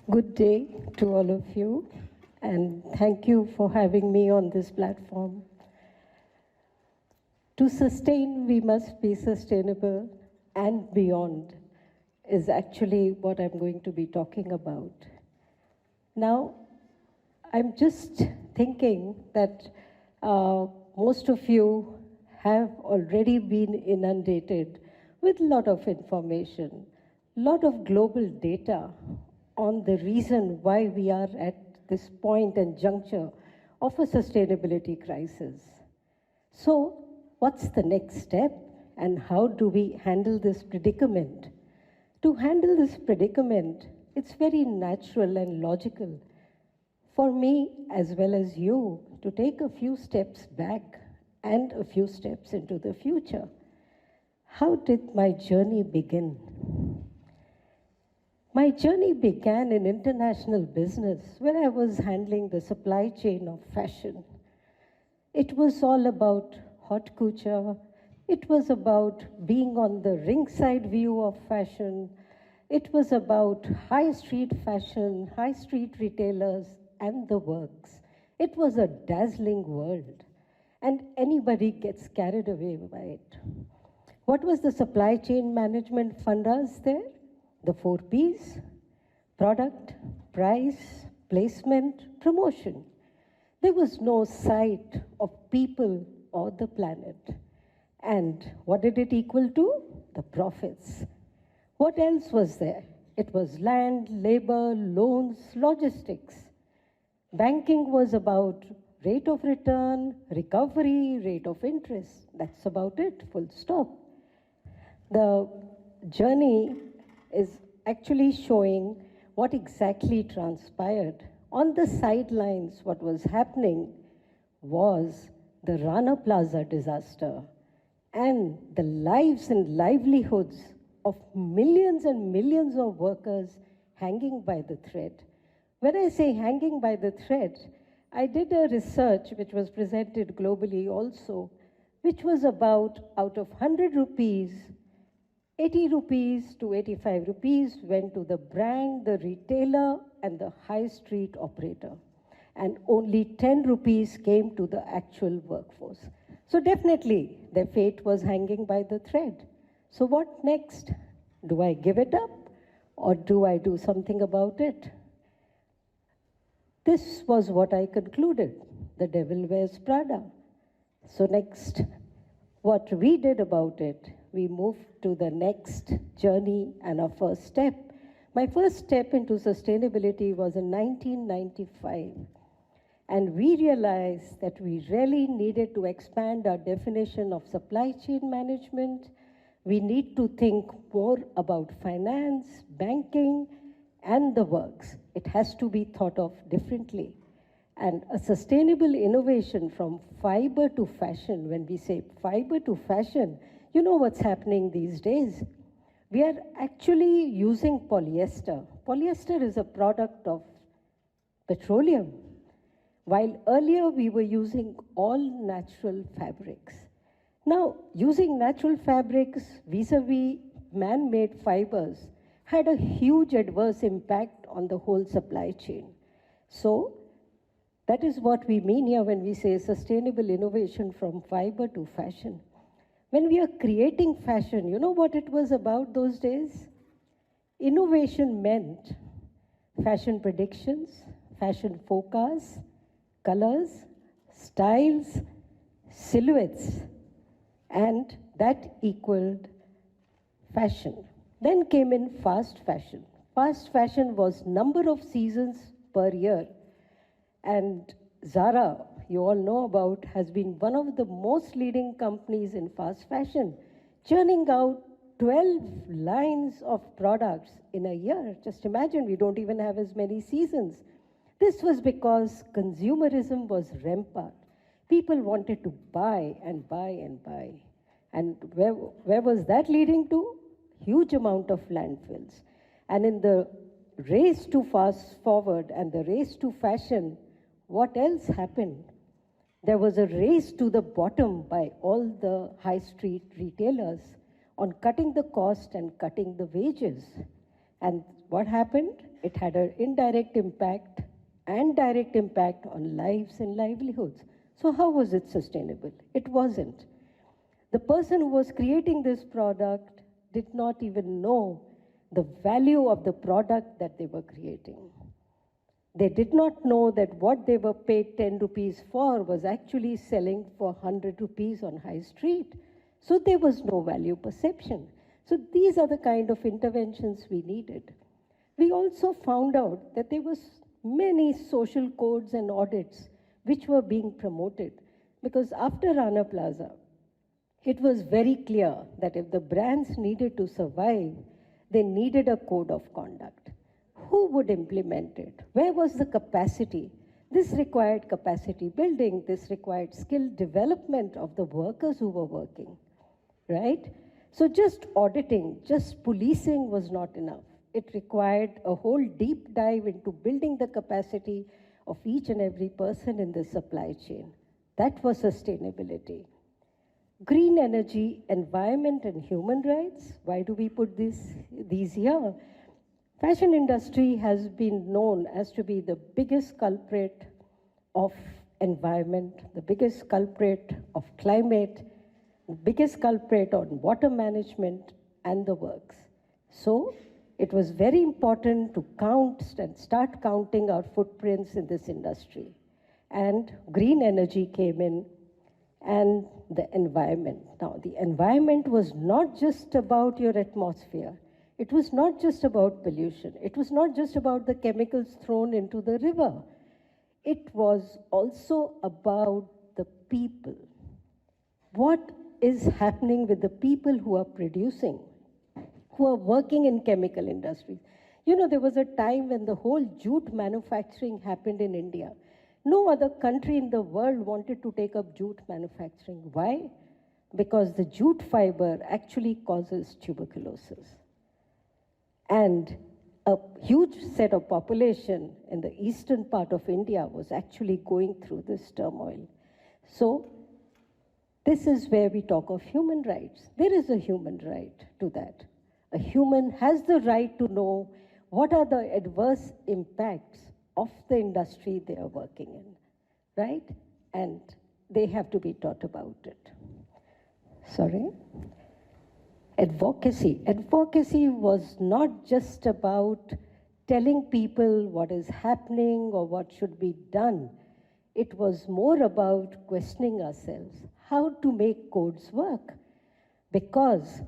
Good day to all of you, and thank you for having me on this platform. To sustain, we must be sustainable and beyond is actually what I'm going to be talking about. Now, I'm just thinking that most of you have already been inundated with a lot of information, a lot of global data on the reason why we are at this point and juncture of a sustainability crisis. So, what's the next step and how do we handle this predicament? To handle this predicament, it's very natural and logical for me as well as you to take a few steps back and a few steps into the future. How did my journey begin? My journey began in international business where I was handling the supply chain of fashion. It was all about haute couture. It was about being on the ringside view of fashion. It was about high street fashion, high street retailers, and the works. It was a dazzling world, and anybody gets carried away by it. What was the supply chain management fundas there? The 4 Ps: product, price, placement, promotion. There was no sight of people or the planet. And what did it equal to? The profits. What else was there? It was land, labor, loans, logistics. Banking was about rate of return, recovery, rate of interest. That's about it, full stop. The journey is actually showing what exactly transpired. On the sidelines, what was happening was the Rana Plaza disaster and the lives and livelihoods of millions and millions of workers hanging by the thread. When I say hanging by the thread, I did a research which was presented globally also, which was about out of 100 rupees, 80 rupees to 85 rupees went to the brand, the retailer, and the high street operator. And only 10 rupees came to the actual workforce. So definitely, their fate was hanging by the thread. So what next? Do I give it up or do I do something about it? This was what I concluded. The devil wears Prada. So next, what we did about it, we moved to the next journey and our first step. My first step into sustainability was in 1995. And we realized that we really needed to expand our definition of supply chain management. We need to think more about finance, banking, and the works. It has to be thought of differently. And a sustainable innovation from fiber to fashion, when we say fiber to fashion, you know what's happening these days. We are actually using polyester. Polyester is a product of petroleum, while earlier we were using all natural fabrics. Now, using natural fabrics vis-a-vis man-made fibers had a huge adverse impact on the whole supply chain. So, that is what we mean here when we say sustainable innovation from fiber to fashion. When we are creating fashion, you know what it was about those days? Innovation meant fashion predictions, fashion forecasts, colors, styles, silhouettes, and that equaled fashion. Then came in fast fashion. Fast fashion was number of seasons per year. And Zara, you all know about, has been one of the most leading companies in fast fashion, churning out 12 lines of products in a year. Just imagine, we don't even have as many seasons. This was because consumerism was rampant. People wanted to buy and buy and buy. And where was that leading to? Huge amount of landfills. And in the race to fast forward and the race to fashion, what else happened? There was a race to the bottom by all the high street retailers on cutting the cost and cutting the wages. And what happened? It had an indirect impact and direct impact on lives and livelihoods. So how was it sustainable? It wasn't. The person who was creating this product did not even know the value of the product that they were creating. They did not know that what they were paid 10 rupees for was actually selling for 100 rupees on high street. So there was no value perception. So these are the kind of interventions we needed. We also found out that there was many social codes and audits which were being promoted, because after Rana Plaza, it was very clear that if the brands needed to survive, they needed a code of conduct. Who would implement it? Where was the capacity? This required capacity building. This required skill development of the workers who were working, right? So just auditing, just policing was not enough. It required a whole deep dive into building the capacity of each and every person in the supply chain. That was sustainability. Green energy, environment, and human rights. Why do we put these here? Fashion industry has been known as to be the biggest culprit of environment, the biggest culprit of climate, the biggest culprit on water management and the works. So it was very important to count and start counting our footprints in this industry. And green energy came in, and the environment. Now, the environment was not just about your atmosphere. It was not just about pollution. It was not just about the chemicals thrown into the river. It was also about the people. What is happening with the people who are producing, who are working in chemical industries? You know, there was a time when the whole jute manufacturing happened in India. No other country in the world wanted to take up jute manufacturing. Why? Because the jute fiber actually causes tuberculosis. And a huge set of population in the eastern part of India was actually going through this turmoil. So this is where we talk of human rights. There is a human right to that. A human has the right to know what are the adverse impacts of the industry they are working in, right? And they have to be taught about it. Sorry. Advocacy. Advocacy was not just about telling people what is happening or what should be done. It was more about questioning ourselves, how to make codes work. Because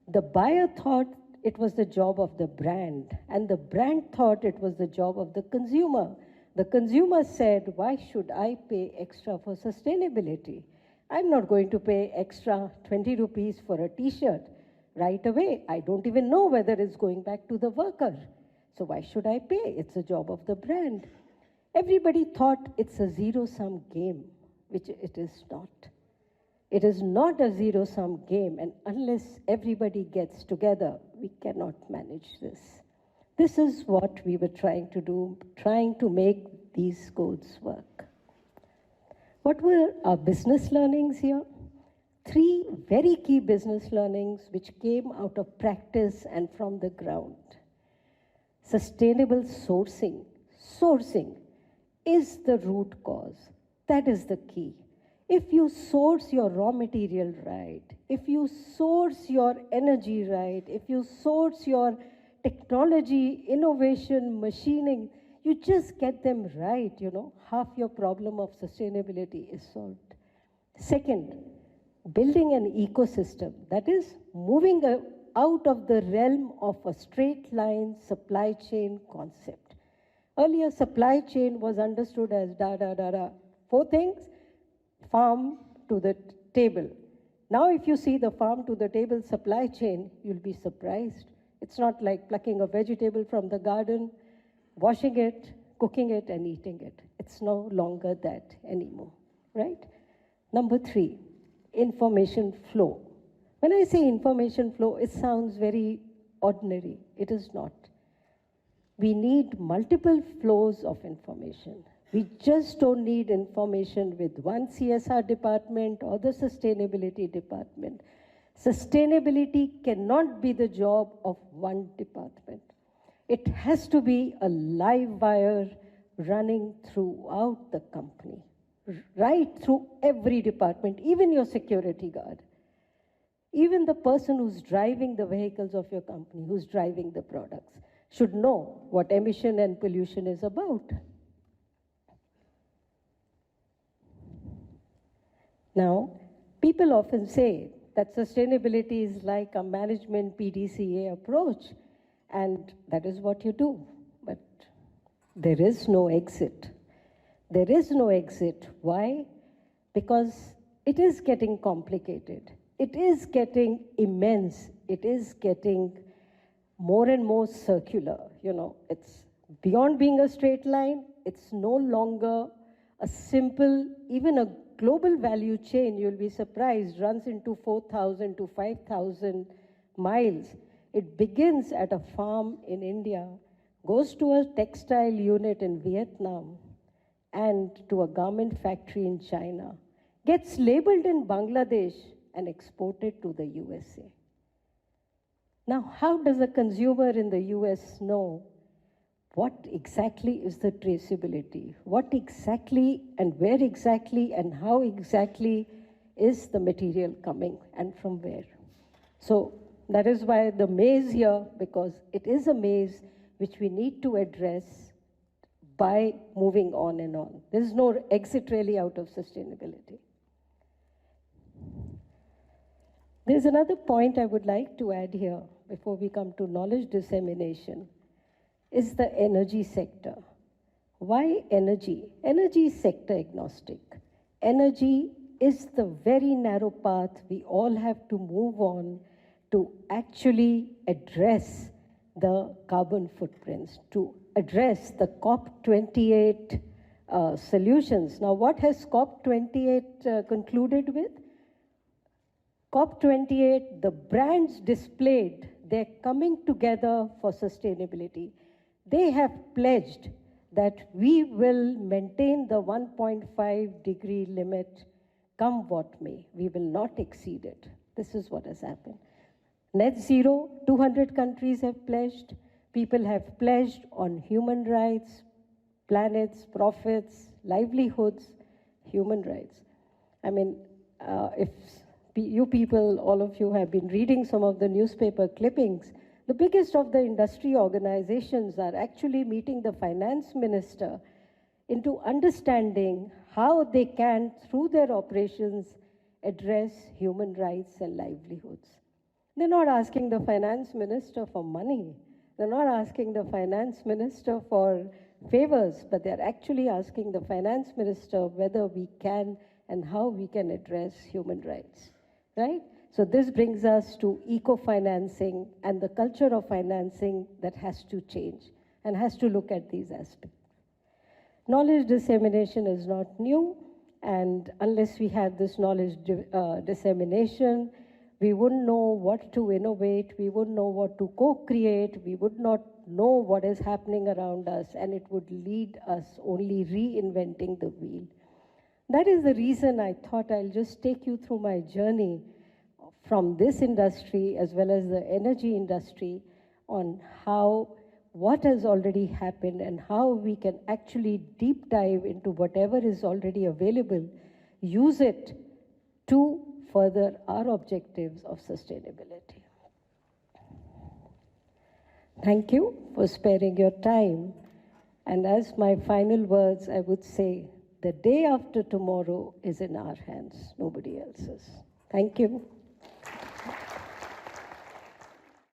the buyer thought it was the job of the brand, and the brand thought it was the job of the consumer. The consumer said, why should I pay extra for sustainability? I'm not going to pay extra 20 rupees for a t-shirt right away. I don't even know whether it's going back to the worker. So why should I pay? It's a job of the brand. Everybody thought it's a zero-sum game, which it is not. It is not a zero-sum game, and unless everybody gets together, we cannot manage this. This is what we were trying to do, trying to make these codes work. What were our business learnings here? 3 very key business learnings which came out of practice and from the ground. Sustainable sourcing. Sourcing is the root cause. That is the key. If you source your raw material right, if you source your energy right, if you source your technology, innovation, machining, you just get them right, you know, half your problem of sustainability is solved. Second, building an ecosystem, that is moving out of the realm of a straight line supply chain concept. Earlier, supply chain was understood as 4 things, farm to the table. Now, if you see the farm to the table supply chain, you'll be surprised. It's not like plucking a vegetable from the garden, washing it, cooking it, and eating it. It's no longer that anymore, right? Number 3, information flow. When I say information flow, it sounds very ordinary. It is not. We need multiple flows of information. We just don't need information with one CSR department or the sustainability department. Sustainability cannot be the job of one department. It has to be a live wire running throughout the company, right through every department, even your security guard, even the person who's driving the vehicles of your company, who's driving the products, should know what emission and pollution is about. Now, people often say that sustainability is like a management PDCA approach, and that is what you do. But there is no exit. There is no exit. Why? Because it is getting complicated. It is getting immense. It is getting more and more circular. You know, it's beyond being a straight line. It's no longer a simple, even a global value chain, you'll be surprised, runs into 4,000 to 5,000 miles. It begins at a farm in India, goes to a textile unit in Vietnam, and to a garment factory in China, gets labeled in Bangladesh and exported to the USA. Now, how does a consumer in the US know what exactly is the traceability? What exactly and where exactly and how exactly is the material coming and from where? So that is why the maze here, because it is a maze which we need to address by moving on and on. There is no exit really out of sustainability. There's another point I would like to add here before we come to knowledge dissemination, is the energy sector. Why energy? Energy is sector agnostic. Energy is the very narrow path we all have to move on to actually address the carbon footprints, to address the COP28 solutions. Now, what has COP28 concluded with? COP28, the brands displayed, they're coming together for sustainability. They have pledged that we will maintain the 1.5 degree limit come what may. We will not exceed it. This is what has happened. Net zero, 200 countries have pledged. People have pledged on human rights, planets, profits, livelihoods, human rights. I mean, if you people, all of you have been reading some of the newspaper clippings, the biggest of the industry organizations are actually meeting the finance minister into understanding how they can, through their operations, address human rights and livelihoods. They're not asking the finance minister for money. They're not asking the finance minister for favors, but they're actually asking the finance minister whether we can and how we can address human rights, right? So this brings us to eco-financing and the culture of financing that has to change and has to look at these aspects. Knowledge dissemination is not new, and unless we have this knowledge dissemination, we wouldn't know what to innovate, we wouldn't know what to co-create, we would not know what is happening around us, and it would lead us only reinventing the wheel. That is the reason I thought I'll just take you through my journey from this industry as well as the energy industry on what has already happened and how we can actually deep dive into whatever is already available, use it to further our objectives of sustainability. Thank you for sparing your time. And as my final words, I would say, the day after tomorrow is in our hands, nobody else's. Thank you.